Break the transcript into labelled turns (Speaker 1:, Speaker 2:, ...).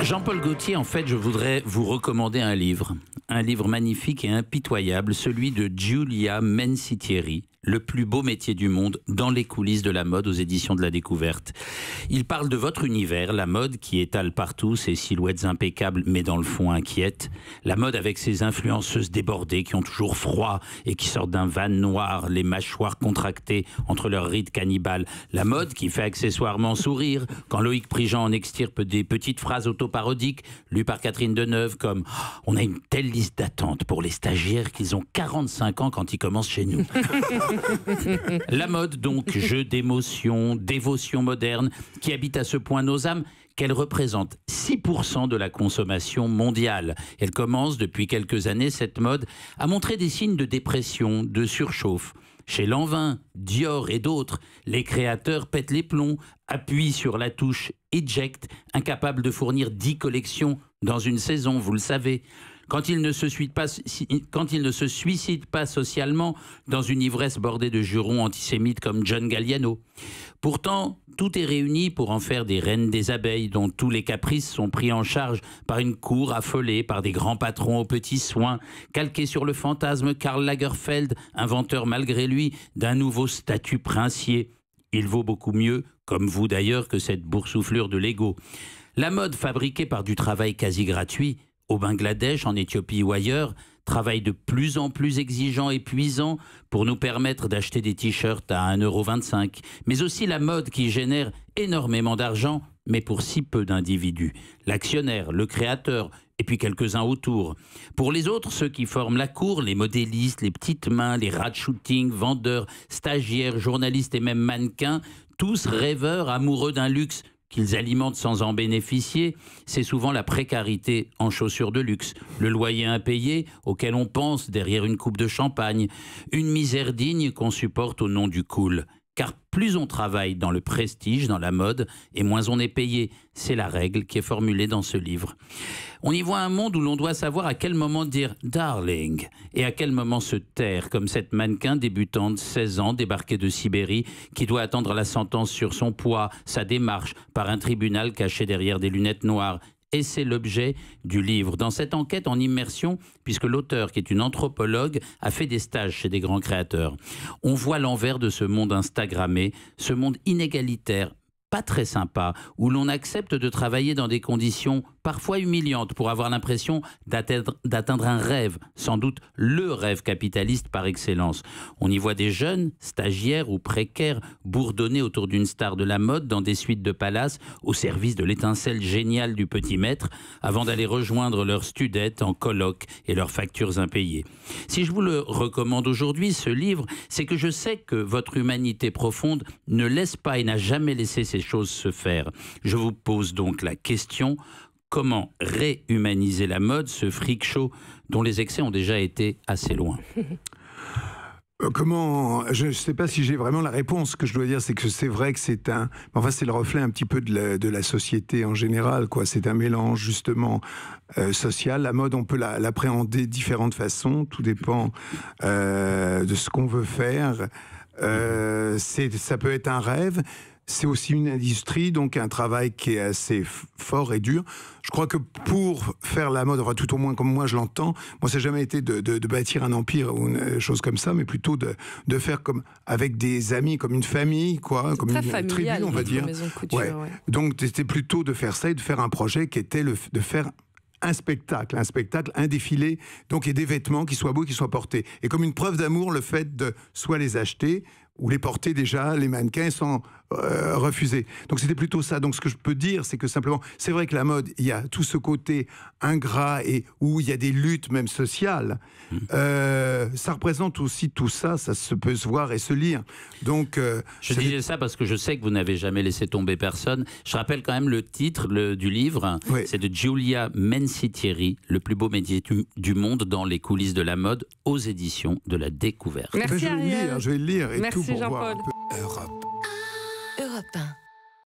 Speaker 1: Jean-Paul Gaultier, en fait, je voudrais vous recommander un livre magnifique et impitoyable, celui de Giulia Mencitieri, Le plus beau métier du monde, dans les coulisses de la mode, aux éditions de la Découverte. Il parle de votre univers, la mode qui étale partout ses silhouettes impeccables mais dans le fond inquiètes. La mode avec ses influenceuses débordées qui ont toujours froid et qui sortent d'un van noir, les mâchoires contractées entre leurs rides cannibales. La mode qui fait accessoirement sourire quand Loïc Prigent en extirpe des petites phrases autoparodiques lues par Catherine Deneuve comme « On a une telle liste d'attente pour les stagiaires qu'ils ont 45 ans quand ils commencent chez nous ». La mode donc, jeu d'émotion, dévotion moderne, qui habite à ce point nos âmes qu'elle représente 6% de la consommation mondiale. Elle commence depuis quelques années, cette mode, à montrer des signes de dépression, de surchauffe. Chez Lanvin, Dior et d'autres, les créateurs pètent les plombs, appuient sur la touche Eject, incapables de fournir 10 collections dans une saison, vous le savez. Quand il ne se suicide pas socialement dans une ivresse bordée de jurons antisémites comme John Galliano. Pourtant, tout est réuni pour en faire des reines des abeilles dont tous les caprices sont pris en charge par une cour affolée, par des grands patrons aux petits soins, calqués sur le fantasme Karl Lagerfeld, inventeur malgré lui d'un nouveau statut princier. Il vaut beaucoup mieux, comme vous d'ailleurs, que cette boursouflure de Lego. La mode fabriquée par du travail quasi gratuit, au Bangladesh, en Éthiopie ou ailleurs, travail de plus en plus exigeant et épuisant pour nous permettre d'acheter des t-shirts à 1,25 €. Mais aussi la mode qui génère énormément d'argent, mais pour si peu d'individus. L'actionnaire, le créateur, et puis quelques-uns autour. Pour les autres, ceux qui forment la cour, les modélistes, les petites mains, les rats de shooting, vendeurs, stagiaires, journalistes et même mannequins, tous rêveurs, amoureux d'un luxe qu'ils alimentent sans en bénéficier, c'est souvent la précarité en chaussures de luxe, le loyer impayé auquel on pense derrière une coupe de champagne, une misère digne qu'on supporte au nom du cool. Car plus on travaille dans le prestige, dans la mode, et moins on est payé. C'est la règle qui est formulée dans ce livre. On y voit un monde où l'on doit savoir à quel moment dire « darling » et à quel moment se taire, comme cette mannequin débutante, 16 ans, débarquée de Sibérie, qui doit attendre la sentence sur son poids, sa démarche, par un tribunal caché derrière des lunettes noires. Et c'est l'objet du livre. Dans cette enquête en immersion, puisque l'auteur, qui est une anthropologue, a fait des stages chez des grands créateurs, on voit l'envers de ce monde instagrammé, ce monde inégalitaire, pas très sympa, où l'on accepte de travailler dans des conditions parfois humiliantes pour avoir l'impression d'atteindre un rêve, sans doute le rêve capitaliste par excellence. On y voit des jeunes, stagiaires ou précaires, bourdonner autour d'une star de la mode dans des suites de palace au service de l'étincelle géniale du petit maître, avant d'aller rejoindre leurs studettes en colloque et leurs factures impayées. Si je vous le recommande aujourd'hui, ce livre, c'est que je sais que votre humanité profonde ne laisse pas et n'a jamais laissé ces choses se faire. Je vous pose donc la question: comment réhumaniser la mode, ce freak show dont les excès ont déjà été assez loin?
Speaker 2: Comment? Je ne sais pas si j'ai vraiment la réponse. Ce que je dois dire, c'est que c'est vrai que c'est un... Enfin, c'est le reflet un petit peu de la société en général, quoi. C'est un mélange, justement, social. La mode, on peut l'appréhender de différentes façons. Tout dépend de ce qu'on veut faire. Ça peut être un rêve. C'est aussi une industrie, donc un travail qui est assez fort et dur. Je crois que pour faire la mode, enfin tout au moins comme moi je l'entends, moi ça n'a jamais été de bâtir un empire ou une chose comme ça, mais plutôt de faire comme avec des amis, comme une famille, quoi, comme une tribu, on va dire.
Speaker 3: Maison de couture,
Speaker 2: ouais. Donc c'était plutôt de faire ça et de faire un projet qui était de faire un spectacle, un défilé, donc, et des vêtements qui soient beaux, qui soient portés. Et comme une preuve d'amour, le fait de soit les acheter ou les porter déjà, les mannequins, sans refuser. Donc c'était plutôt ça. Donc ce que je peux dire, c'est que simplement, c'est vrai que la mode, il y a tout ce côté ingrat et où il y a des luttes même sociales. Ça représente aussi tout ça, ça se peut se voir et se lire. Donc
Speaker 1: je disais ça parce que je sais que vous n'avez jamais laissé tomber personne. Je rappelle quand même le titre du livre. Oui. C'est de Giulia Mencitieri, Le plus beau métier du monde dans les coulisses de la mode, aux éditions de la Découverte.
Speaker 3: Merci,
Speaker 2: je vais le lire et merci, tout pour
Speaker 3: Jean-Paul.
Speaker 2: voir un peu.
Speaker 4: Europe 1.